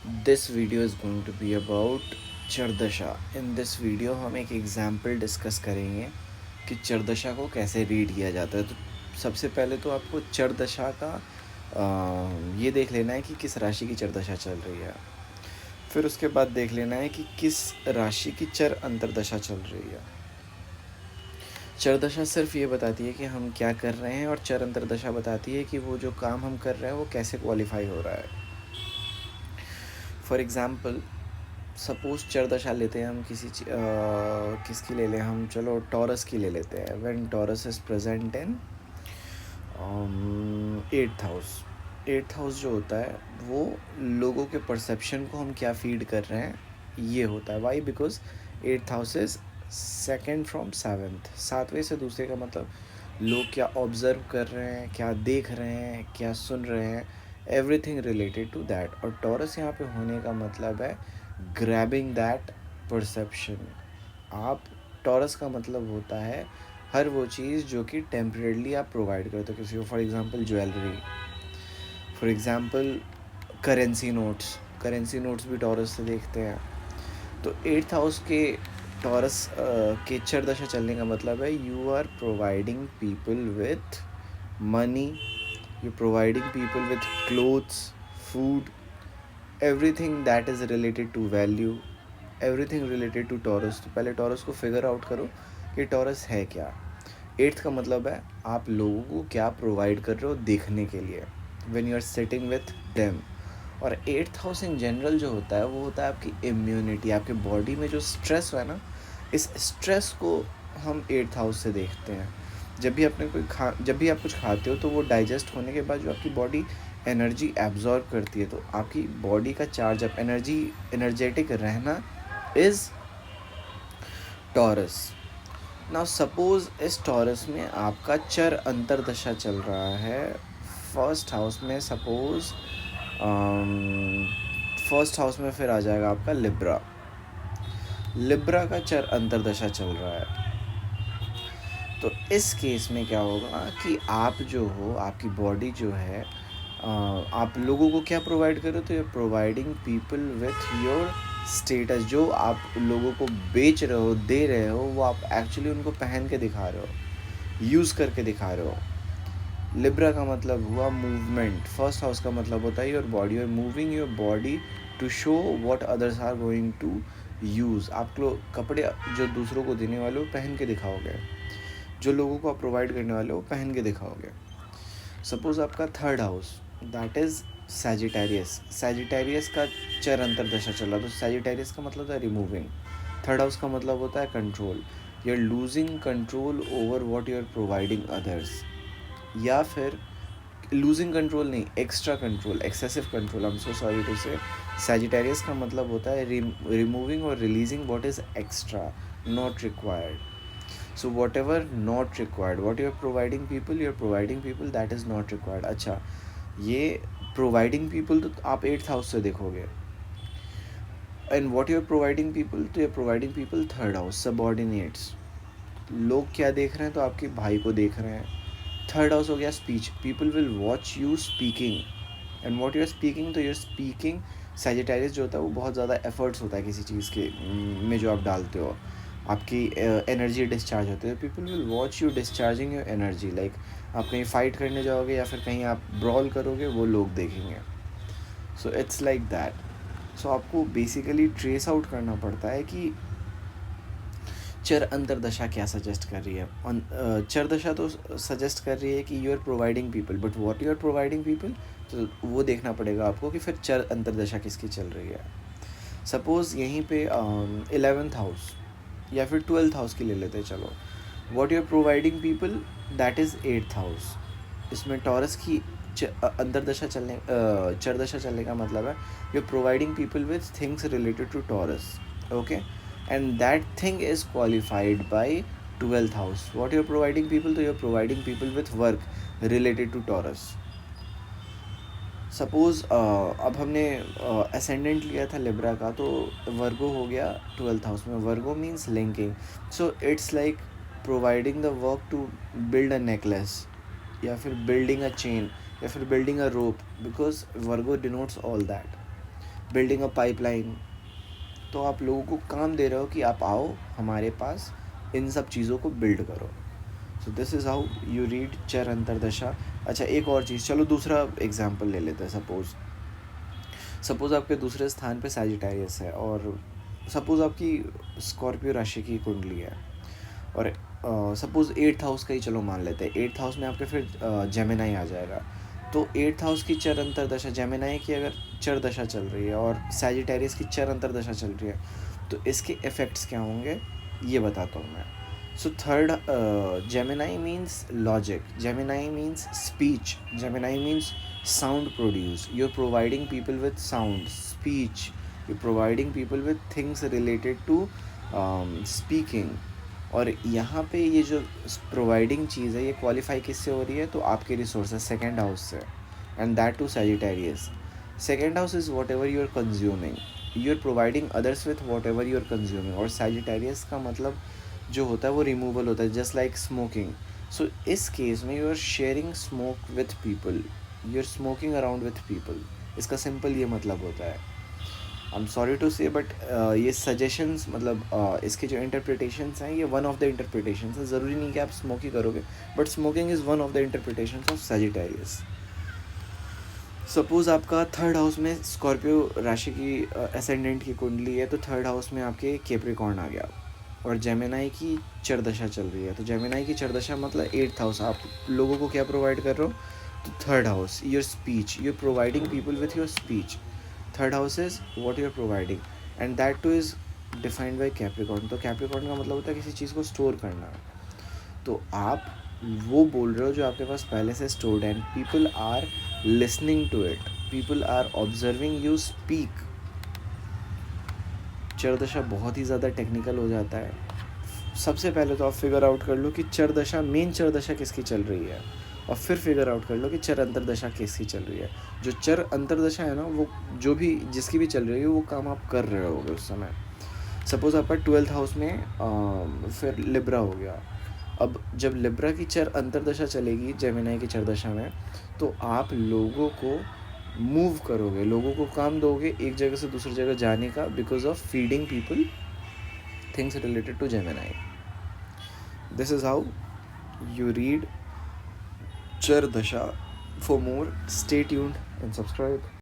This video is going to be about चरदशा. In this video हम एक example discuss करेंगे कि चरदशा को कैसे रीड किया जाता है. तो सबसे पहले तो आपको चरदशा का ये देख लेना है कि किस राशि की चरदशा चल रही है. फिर उसके बाद देख लेना है कि किस राशि की चर अंतरदशा चल रही है. चरदशा सिर्फ ये बताती है कि हम क्या कर रहे हैं और चर अंतरदशा बताती है कि वो जो काम हम कर रहे हैं वो कैसे क्वालिफाई हो रहा है. फॉर एग्ज़ाम्पल सपोज चरदशा लेते हैं हम किसकी ले लें हम, चलो टॉरस की ले लेते हैं. When taurus is present in 8th house. 8th house जो होता है वो लोगों के परसेप्शन को हम क्या फीड कर रहे हैं ये होता है. Why? Because 8th house is second from 7th. 7वें से दूसरे का मतलब लोग क्या ऑब्ज़र्व कर रहे हैं, क्या देख रहे हैं, क्या सुन रहे हैं, एवरीथिंग रिलेटेड टू दैट. और टॉरस यहाँ पे होने का मतलब है ग्रैबिंग दैट परसेप्शन. आप टॉरस का मतलब होता है हर वो चीज़ जो कि टेम्परेली आप प्रोवाइड करते हो किसी को. For example jewellery, for example currency notes भी टॉरस से देखते हैं. तो 8th हाउस के टॉरस के चरदशा चलने का मतलब है you are providing people with money, you providing people with clothes, food, everything that is related to value, everything related to Taurus. तो पहले टॉरस को फिगर आउट करो कि टॉरस है क्या. 8th का मतलब है आप लोगों को क्या प्रोवाइड कर रहे हो देखने के लिए when you are sitting with them. और 8th हाउस इन जनरल जो होता है वो होता है आपकी इम्यूनिटी. आपके बॉडी में जो स्ट्रेस है ना, इस स्ट्रेस को हम 8th हाउस से देखते हैं. जब भी आप कुछ खाते हो तो वो डाइजेस्ट होने के बाद जो आपकी बॉडी एनर्जी एब्जॉर्ब करती है, तो आपकी बॉडी का चार्ज अप एनर्जेटिक रहना इज़ टॉरस. नाउ सपोज इस टॉरस में आपका चर अंतरदशा चल रहा है फर्स्ट हाउस में. सपोज फर्स्ट हाउस में फिर आ जाएगा आपका लिब्रा का चर अंतरदशा चल रहा है. तो इस केस में क्या होगा कि आप जो हो, आपकी बॉडी जो है, आप लोगों को क्या प्रोवाइड करो, तो you're providing people with your status. जो आप लोगों को बेच रहे हो, दे रहे हो, वो आप एक्चुअली उनको पहन के दिखा रहे हो, यूज़ करके दिखा रहे हो. लिब्रा का मतलब हुआ मूवमेंट. फर्स्ट हाउस का मतलब होता है your body, you're moving your body to show what others are going to use. आप लोग कपड़े जो दूसरों को देने वाले हो पहन के दिखाओगे, जो लोगों को आप प्रोवाइड करने वाले हो पहन के दिखाओगे. सपोज आपका third house that is Sagittarius का चर अंतरदशा चला. तो सैजिटेरियस का मतलब था रिमूविंग. थर्ड हाउस का मतलब होता है control. You are losing control over what you are providing others. या फिर लूजिंग कंट्रोल नहीं, extra control, excessive control. I am so sorry to say. Sagittarius का मतलब होता है रिमूविंग और releasing what is extra, not required. So whatever not required, what you are providing people, you are providing people that is not required. अच्छा, ये providing people तो आप 8th house से देखोगे. And what you are providing people, तो you are providing people third house, subordinates. लोग क्या देख रहे हैं, तो आपके भाई को देख रहे हैं. थर्ड हाउस हो गया speech. People will watch you speaking. And what you are speaking, तो यू आर स्पीकिंग. सैजिटेरियस जो होता है वो बहुत ज़्यादा एफर्ट्स होता है किसी चीज़ के में जो आप डालते हो, आपकी एनर्जी डिस्चार्ज होती है. People will watch you discharging your energy. Like आप कहीं फ़ाइट करने जाओगे या फिर कहीं आप ब्रॉल करोगे, वो लोग देखेंगे. So it's like that. So आपको बेसिकली ट्रेस आउट करना पड़ता है कि चर अंतरदशा क्या सजेस्ट कर रही है. चर दशा तो सजेस्ट कर रही है कि you are providing people, but what you are providing people, तो वो देखना पड़ेगा आपको कि फिर चर अंतरदशा किसकी चल रही है. सपोज़ यहीं पे 11th हाउस या फिर 12th हाउस की ले लेते हैं. चलो, what you are providing people that is 8th house. इसमें टॉरस की अंतरदशा चलने चरदशा चलने का मतलब है you are providing people with things related to Taurus. Okay, and that thing is qualified by 12th house. What you're providing people, तो you're providing people with work related to Taurus. Suppose अब हमने ascendant लिया था Libra का, तो वर्गो हो गया 12th house में. Virgo means linking. So it's like providing the work to build a necklace, या फिर बिल्डिंग अ चेन, या फिर building a rope, because Virgo denotes all that. Building a pipeline. तो आप लोगों को काम दे रहे हो कि आप आओ हमारे पास, इन सब चीज़ों को बिल्ड करो। So this is how you read चर अंतरदशा। अच्छा, एक और चीज़, चलो दूसरा एग्जाम्पल ले लेते हैं। सपोज़ आपके दूसरे स्थान पे सैजिटेरियस है, और सपोज़ आपकी स्कॉर्पियो राशि की कुंडली है, और सपोज़ 8th हाउस का ही चलो मान लेते हैं। 8th हाउस में आपके फिर जेमिनाई आ जाएगा। तो 8th हाउस की चर अंतरदशा, जेमिनाई की अगर चर दशा चल रही है और सैजिटेरियस की चर अंतरदशा चल रही है, तो इसके इफ़ेक्ट्स क्या होंगे ये बताता हूँ मैं। So third, Gemini means logic, Gemini means speech, Gemini means sound produce. You're providing people with sound, speech. You're providing people with things related to speaking. और यहाँ पे ये जो प्रोवाइडिंग चीज़ है ये क्वालिफाई किससे हो रही है, तो आपके रिसोर्सेज सेकेंड हाउस से, and that too Sagittarius. Second house is whatever you are consuming, you are providing others with whatever you are consuming. और सैजिटेरियस का मतलब जो होता है वो रिमूवल होता है, जस्ट लाइक स्मोकिंग। सो इस केस में you are sharing smoke with people, you are smoking around with people. इसका सिंपल ये मतलब होता है। I am sorry to say, but ये सजेशंस, मतलब इसके जो इंटरप्रिटेशंस हैं ये वन ऑफ द इंटरप्रिटेशंस है। ज़रूरी नहीं कि आप स्मोक ही करोगे, but smoking is one of the interpretations of Sagittarius. Suppose आपका थर्ड हाउस में स्कॉर्पियो राशि की असेंडेंट की कुंडली है, तो थर्ड हाउस में आपके कैप्रिकॉर्न आ गया, और जेमिनाई की चरदशा चल रही है। तो जेमिनाई की चरदशा मतलब 8th हाउस, आप लोगों को क्या प्रोवाइड कर रहे हो, तो third house, your speech, you are providing people with your speech. Third house is what you are providing, and that too is defined by Capricorn. तो कैप्रिकॉर्न का मतलब होता है किसी चीज़ को स्टोर करना। तो आप वो बोल रहे हो जो आपके पास पहले से स्टोर्ड है, and people are listening to it, people are observing you speak. चरदशा बहुत ही ज़्यादा टेक्निकल हो जाता है। सबसे पहले तो आप फिगर आउट कर लो कि चरदशा, मेन चरदशा किसकी चल रही है, और फिर फिगर आउट कर लो कि चर अंतरदशा किसकी चल रही है। जो चर अंतरदशा है ना, वो जो भी जिसकी भी चल रही है वो काम आप कर रहे होगे उस समय। सपोज़ आपका 12th हाउस में फिर लिब्रा हो गया। अब जब लिब्रा की चर अंतरदशा चलेगी जेमिनाई की चरदशा में, तो आप लोगों को मूव करोगे, लोगों को काम दोगे एक जगह से दूसरी जगह जाने का, because of feeding people things related to Gemini. This is how you read Char Dasha. For more, stay tuned and subscribe.